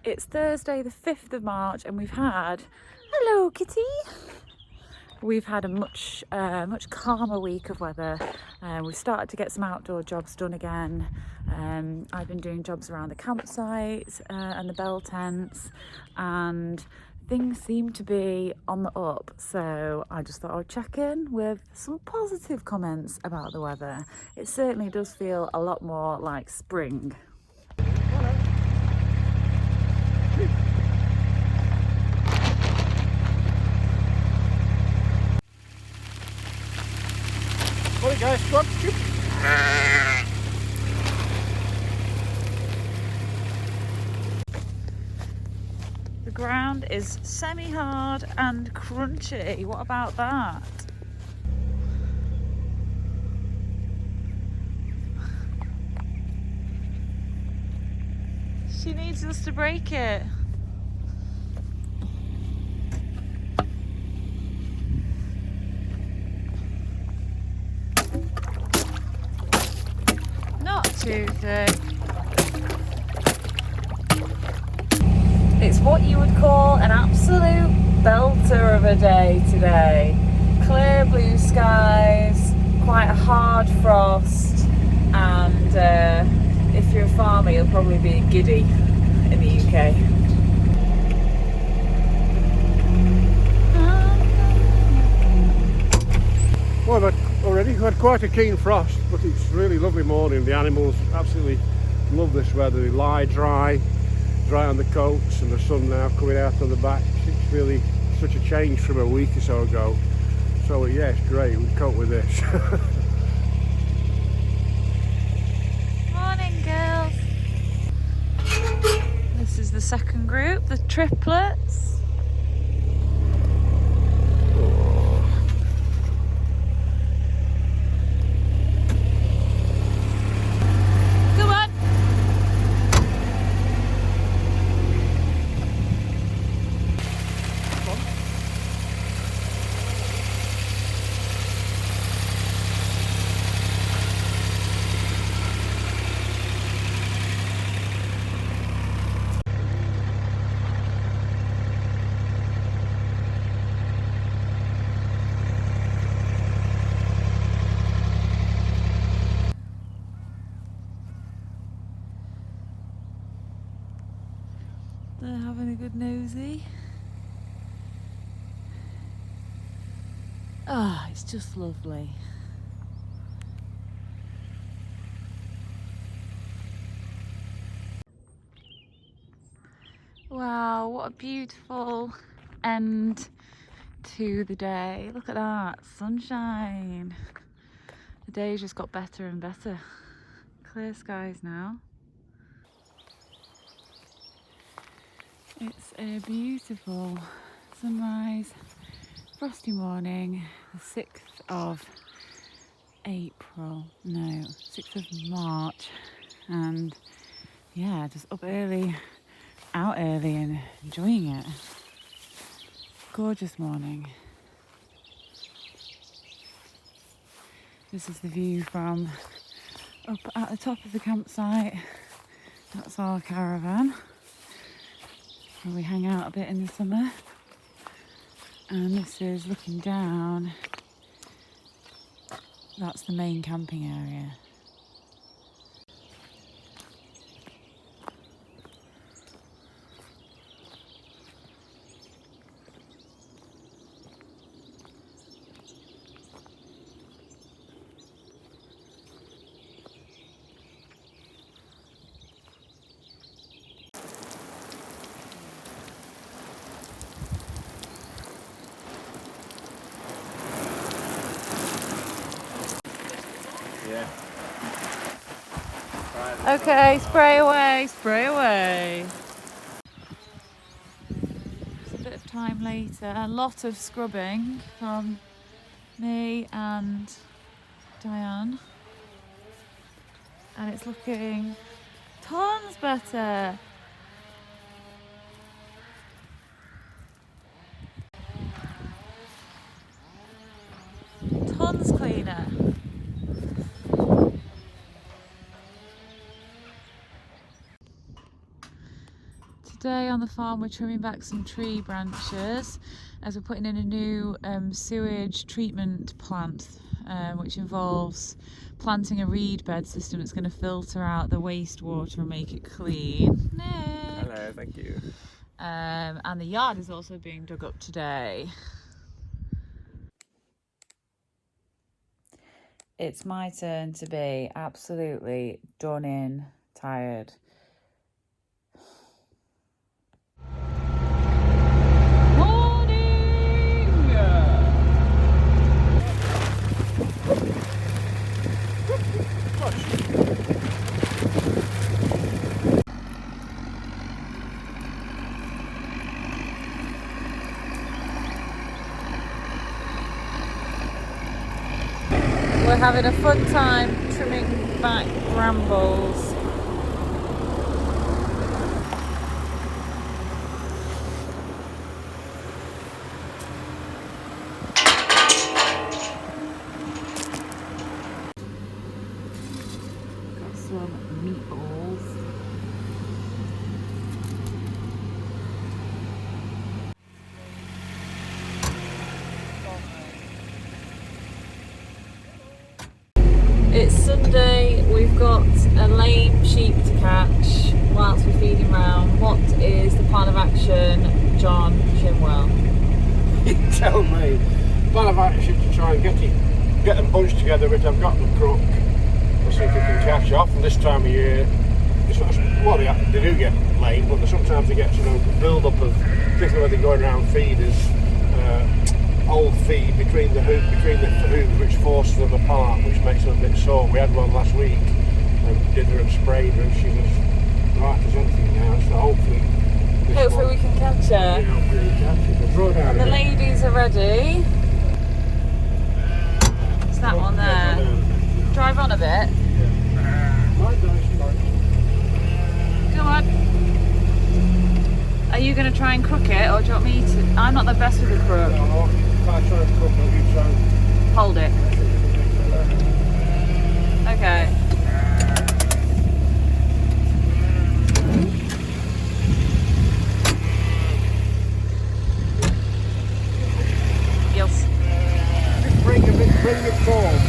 It's Thursday the 5th of March and we've had, hello kitty, we've had a much calmer week of weather. We've started to get some outdoor jobs done again. I've been doing jobs around the campsite and the bell tents, and things seem to be on the up, so I just thought I'd check in with some positive comments about the weather. It certainly does feel a lot more like spring. Morning guys, come on. The ground is semi-hard and crunchy. What about that? She needs us to break it. Not too thick. It's what you would call an absolute belter of a day today. Clear blue skies, quite a hard frost, and if you're a farmer you'll probably be giddy in the UK. Well, I've already had quite a keen frost, but it's really lovely morning. The animals absolutely love this weather. They lie dry on the coats, and the sun now coming out on the back. It's really such a change from a week or so ago. So yeah, it's great. We cope with this. Morning girls. This is the second group, the triplets. They're having a good nosy. Ah, it's just lovely. Wow, what a beautiful end to the day. Look at that, sunshine. The day's just got better and better. Clear skies now. It's a beautiful sunrise, frosty morning, the 6th of April, no, 6th of March, and yeah, just up early, out early and enjoying it. Gorgeous morning. This is the view from up at the top of the campsite. That's our caravan, where we hang out a bit in the summer, and this is looking down. That's the main camping area. Yeah. Okay, spray away, spray away. It's a bit of time later, a lot of scrubbing from me and Diane, and it's looking tons better. Tons cleaner. Today on the farm we're trimming back some tree branches as we're putting in a new sewage treatment plant, which involves planting a reed bed system that's going to filter out the wastewater and make it clean. Nick. Hello, thank you. And the yard is also being dug up today. It's my turn to be absolutely done in, tired. We're having a fun time trimming back brambles. Got some meatballs. It's Sunday, we've got a lame sheep to catch whilst we're feeding round. What is the plan of action, John Shimwell? You tell me. Plan of action to try and get them bunched together, which I've got the crook. We'll see if we can catch off. And this time of year, it's not, well, they do get lame, but sometimes they get build up of, particularly when they're going around feeders, old feed between the hooves, which forces them apart, which makes them a bit sore. We had one last week and did her and sprayed her, and she was right as anything now. So hopefully we can catch her. Yeah, hopefully we can catch her. We'll draw down The ladies are ready. It's that one there. Drive on a bit. Come on. Are you going to try and crook it, or do you want me to? I'm not the best with the crook. No, if I try and crook it, you try and hold it. Okay. Yes. just bring it forward.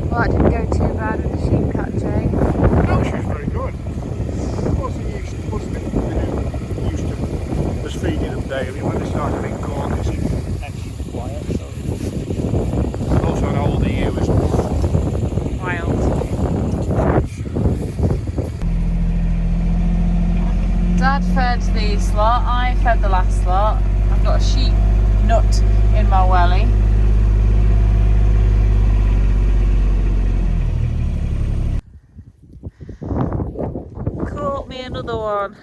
Well, that didn't go too bad with the sheep catching. No, she's very good. Wasn't used to us feeding them daily. When they started being caught, they seemed actually quiet. So also an older ewe as well. Wild. Dad fed these lot, I fed the last lot. I've got a sheep nut in my welly. Caught me another one.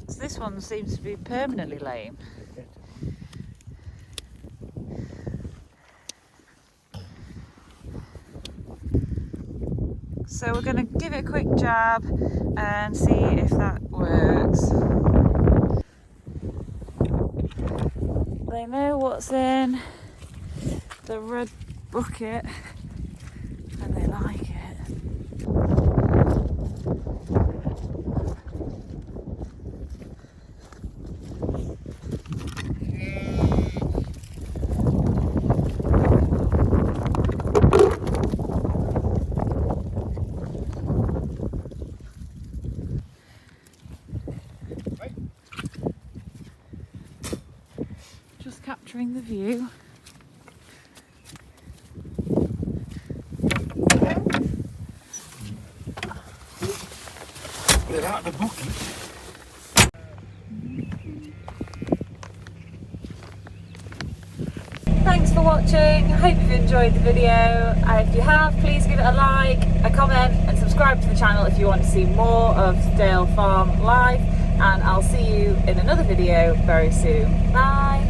So this one seems to be permanently lame. So we're going to give it a quick jab and see if that works. They know what's in the red bucket and they like it. Just capturing the view. Without the bucket. Thanks for watching. I hope you've enjoyed the video. If you have, please give it a like, a comment and subscribe to the channel if you want to see more of Dale Farm live, and I'll see you in another video very soon. Bye.